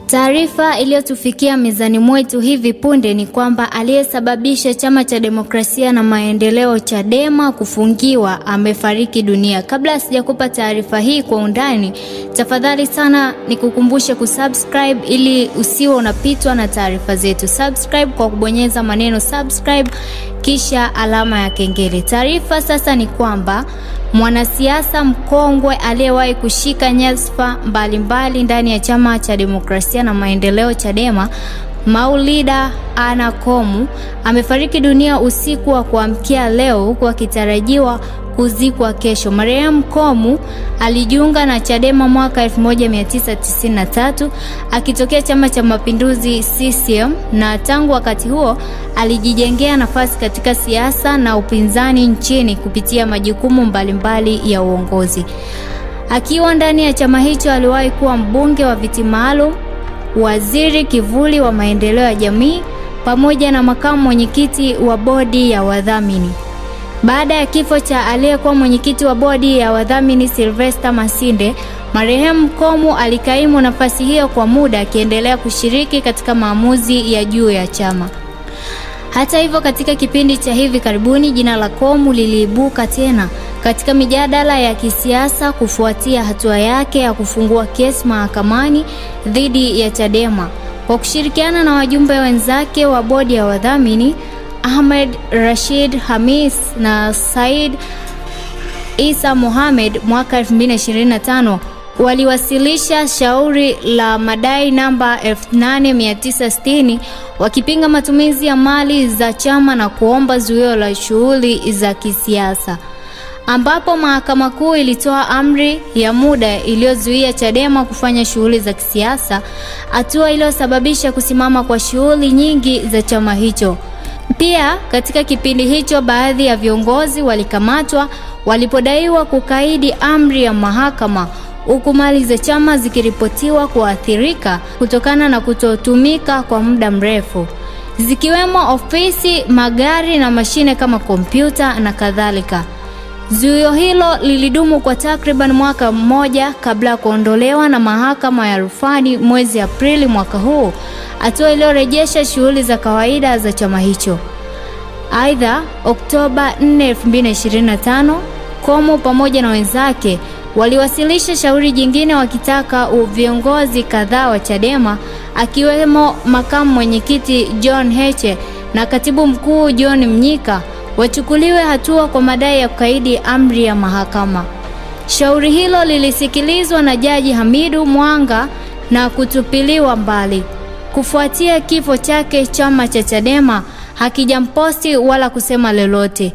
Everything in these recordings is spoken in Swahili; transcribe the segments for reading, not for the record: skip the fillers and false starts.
Taarifa iliyotufikia mezani mwetu hivi punde ni kwamba aliyesababisha Chama cha Demokrasia na Maendeleo Chadema kufungiwa amefariki dunia. Kabla sijakupa taarifa hii kwa undani, tafadhali sana nikukumbushe kusubscribe ili usiwe unapitwa na taarifa zetu. Subscribe kwa kubonyeza maneno subscribe kisha alama ya kengele. Taarifa sasa ni kwamba mwanasiasa mkongwe aliyewahi kushika nyadhifa mbalimbali ndani ya Chama cha Demokrasia na Maendeleo Chadema, Maulida Anna Komu amefariki dunia usiku wa kuamkia leo, huku akitarajiwa kuzikwa kesho. Marehemu Komu alijiunga na Chadema mwaka 1993 akitokea Chama cha Mapinduzi CCM, na tangu wakati huo alijijengea nafasi katika siasa na upinzani nchini kupitia majukumu mbalimbali ya uongozi. Akiwa ndani ya chama hicho aliwahi kuwa mbunge wa viti maalum, waziri kivuli wa maendeleo ya jamii pamoja na makamu mwenyekiti wa bodi ya wadhamini. Baada ya kifo cha aliyekuwa mwenyekiti wa bodi ya wadhamini Sylvester Masinde, marehemu Komu alikaimu nafasi hiyo kwa muda, akiendelea kushiriki katika maamuzi ya juu ya chama. Hata hivyo, katika kipindi cha hivi karibuni jina la Komu liliibuka tena katika mijadala ya kisiasa kufuatia hatua yake ya kufungua kesi mahakamani dhidi ya Chadema kwa kushirikiana na wajumbe wenzake wa bodi ya wadhamini Ahmed Rashid Hamis na Said Isa Mohamed. Mwaka 2025 waliwasilisha shauri la madai namba 8960 wakipinga matumizi ya mali za chama na kuomba zuio la shughuli za kisiasa, ambapo Mahakama Kuu ilitoa amri ya muda iliyozuia Chadema kufanya shughuli za kisiasa, hatua iliyosababisha kusimama kwa shughuli nyingi za chama hicho. Pia katika kipindi hicho baadhi ya viongozi walikamatwa walipodaiwa kukaidi amri ya mahakama, huku mali za chama zikiripotiwa kuathirika kutokana na kutotumika kwa muda mrefu, zikiwemo ofisi, magari na mashine kama kompyuta na kadhalika. Zuio hilo lilidumu kwa takriban mwaka mmoja kabla ya kuondolewa na mahakama ya rufani mwezi Aprili mwaka huu, hatua iliyorejesha shughuli za kawaida za chama hicho. Aidha, Oktoba 4, 2025, Komu pamoja na wenzake waliwasilisha shauri jingine wakitaka viongozi kadhaa wa Chadema akiwemo makamu mwenyekiti John Heche na katibu mkuu John Mnyika wachukuliwe hatua kwa madai ya kukaidi amri ya mahakama. Shauri hilo lilisikilizwa na Jaji Hamidu Mwanga na kutupiliwa mbali. Kufuatia kifo chake, chama cha Chadema hakijamposti wala kusema lolote.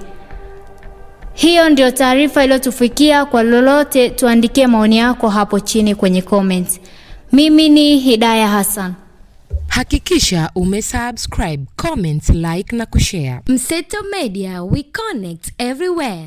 Hiyo ndio taarifa iliyotufikia. Kwa lolote tuandikie maoni yako hapo chini kwenye comments. Mimi ni Hidayah Hassan. Hakikisha umesubscribe, comment, like na kushare. Mseto Media, we connect everywhere.